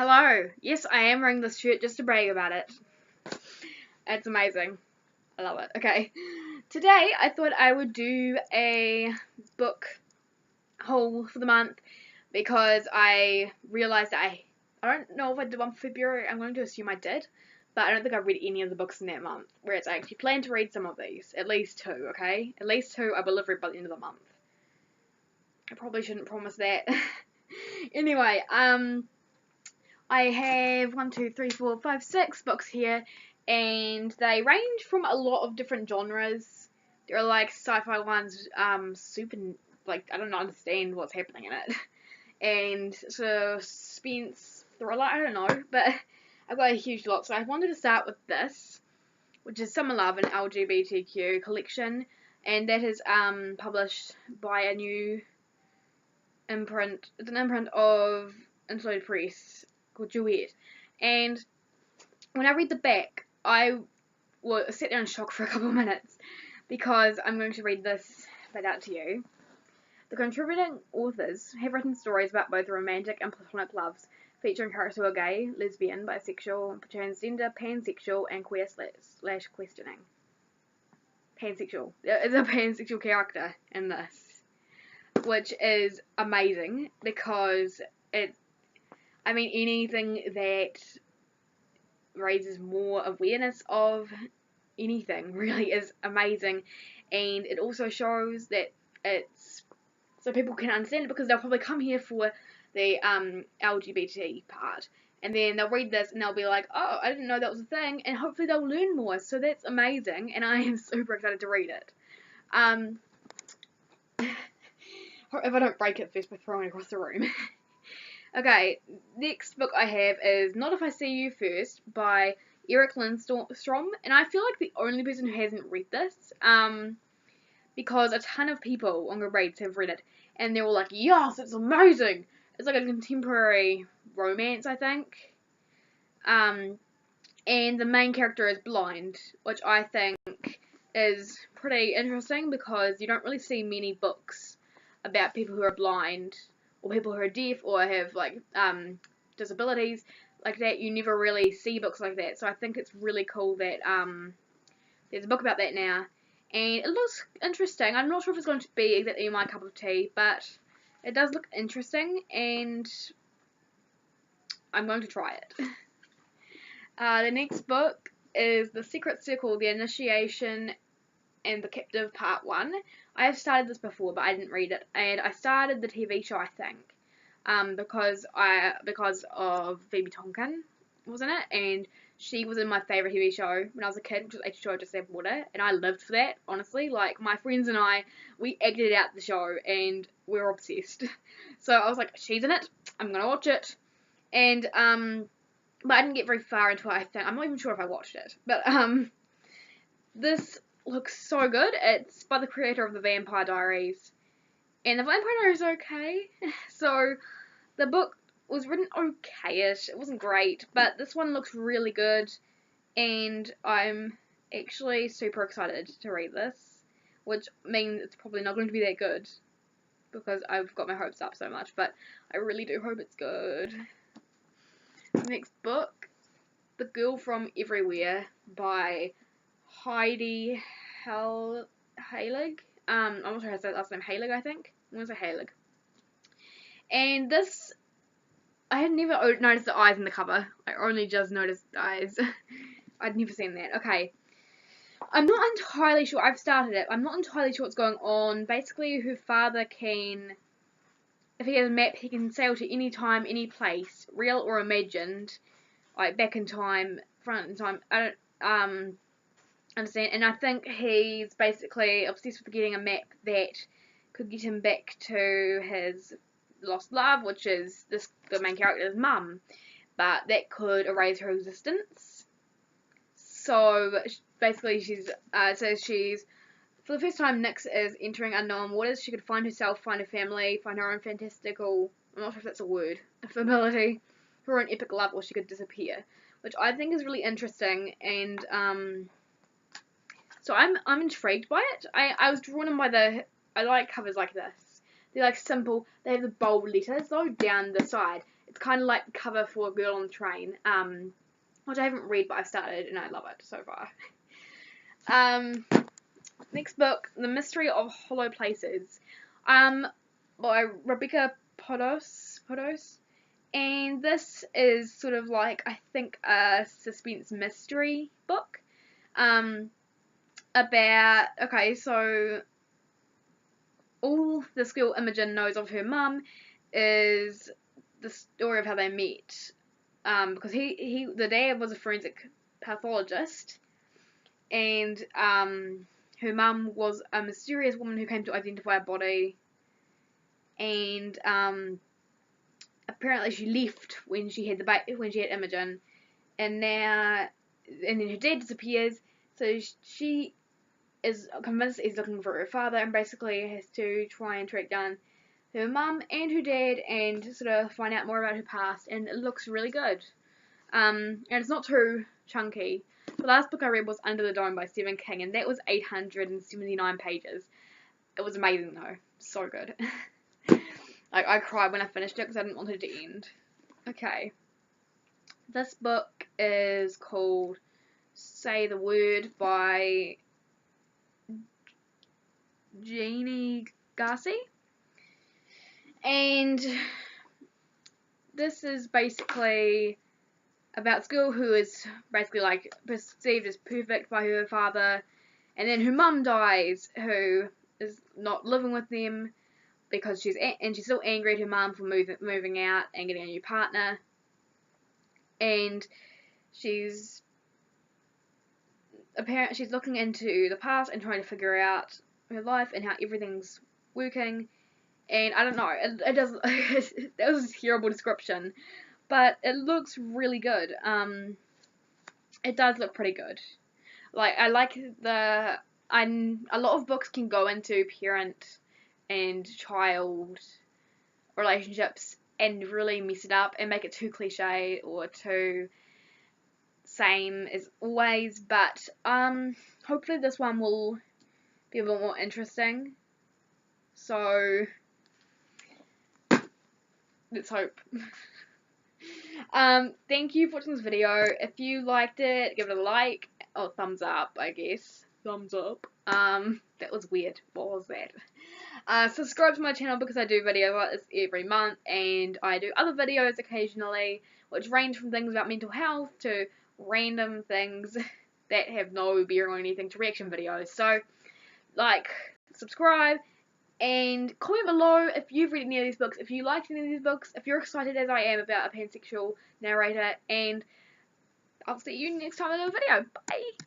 Hello. Yes, I am wearing this shirt just to brag about it. It's amazing. I love it. Okay. Today, I thought I would do a book haul for the month because I realised that I don't know if I did one for February. I'm going to assume I did. But I don't think I've read any of the books in that month. Whereas I actually plan to read some of these. At least two, okay? At least two I will have read by the end of the month. I probably shouldn't promise that. Anyway, I have 1, 2, 3, 4, 5, 6 books here, and they range from a lot of different genres. There are like sci-fi ones, super, like, I don't understand what's happening in it, and suspense, thriller, I don't know, but I've got a huge lot, so I wanted to start with this, which is Summer Love, an LGBTQ collection, and that is published by a new imprint. It's an imprint of Insulated Press called Duet. And when I read the back, I sat there in shock for a couple of minutes because I'm going to read this bit out to you. The contributing authors have written stories about both romantic and platonic loves, featuring characters who are gay, lesbian, bisexual, transgender, pansexual, and queer / questioning. Pansexual. There is a pansexual character in this, which is amazing because anything that raises more awareness of anything really is amazing, and it also shows that it's so people can understand it, because they'll probably come here for the LGBT part, and then they'll read this and they'll be like, oh, I didn't know that was a thing, and hopefully they'll learn more. So that's amazing, and I am super excited to read it. If I don't break it first by throwing it across the room. Okay, next book I have is Not If I See You First by Eric Lindstrom, and I feel like the only person who hasn't read this, because a ton of people on Goodreads have read it, and they're all like, yes, it's amazing! It's like a contemporary romance, I think, and the main character is blind, which I think is pretty interesting, because you don't really see many books about people who are blind, or people who are deaf, or have like disabilities like that. You never really see books like that, so I think it's really cool that there's a book about that now, and it looks interesting. I'm not sure if it's going to be exactly my cup of tea, but it does look interesting, and I'm going to try it. The next book is The Secret Circle, The Initiation and the Captive Part 1. I have started this before, but I didn't read it, and I started the TV show, I think, because of Phoebe Tonkin was in it, and she was in my favourite TV show when I was a kid, which was a show Just Add Water, and I lived for that, honestly. Like, my friends and I, we acted out the show, and we were obsessed. So I was like, she's in it, I'm gonna watch it, and but I didn't get very far into it. I'm not even sure if I watched it, but this looks so good. It's by the creator of The Vampire Diaries, and The Vampire Diaries is okay. So the book was written okay-ish. It wasn't great, but this one looks really good, and I'm actually super excited to read this, which means it's probably not going to be that good, because I've got my hopes up so much, but I really do hope it's good. Next book, The Girl from Everywhere by Heidi Heilig. I'm not sure how to say that last name. Heilig, I think. I'm going to say Heilig. And this, I had never noticed the eyes in the cover. I only just noticed the eyes. I'd never seen that. Okay. I'm not entirely sure. I've started it. I'm not entirely sure what's going on. Basically, her father can, if he has a map, he can sail to any time, any place, real or imagined, like back in time, front in time. I don't understand, and I think he's basically obsessed with getting a map that could get him back to his lost love, which is the main character's mum, but that could erase her existence. So basically, she's for the first time, Nyx is entering unknown waters. She could find herself, find her family, find her own fantastical, I'm not sure if that's a word, ability, her own epic love, or she could disappear, which I think is really interesting, and so I'm intrigued by it. I was drawn in by I like covers like this. They're like simple. They have the bold letters though down the side. It's kind of like the cover for Girl on the Train, which I haven't read, but I've started and I love it so far. Next book, The Mystery of Hollow Places, by Rebecca Podos, and this is sort of like, I think, a suspense mystery book, about, okay, so all this girl Imogen knows of her mum is the story of how they met, because the dad was a forensic pathologist, and her mum was a mysterious woman who came to identify a body, and apparently she left when she had Imogen, and then her dad disappears, so she is convinced he's looking for her father, and basically has to try and track down her mum and her dad and sort of find out more about her past, and it looks really good. And it's not too chunky. The last book I read was Under the Dome by Stephen King, and that was 879 pages. It was amazing though. So good. Like, I cried when I finished it because I didn't want it to end. Okay. This book is called Say the Word by Jeannie Garcia. And this is basically about this girl who is basically like perceived as perfect by her father, and then her mum dies, who is not living with them because she's still angry at her mum for moving out and getting a new partner, and she's looking into the past and trying to figure out her life and how everything's working. And I don't know, it does. That was a terrible description, but it looks really good. It does look pretty good. Like, I like a lot of books can go into parent and child relationships and really mess it up and make it too cliche or too same as always, but hopefully this one will be a bit more interesting. So let's hope. Thank you for watching this video. If you liked it, give it a like, or thumbs up, I guess. Thumbs up. That was weird. What was that? Subscribe to my channel because I do videos like this every month, and I do other videos occasionally, which range from things about mental health to random things that have no bearing on anything to reaction videos. So, like, subscribe, and comment below if you've read any of these books, if you liked any of these books, if you're excited as I am about a pansexual narrator, and I'll see you next time in a video. Bye!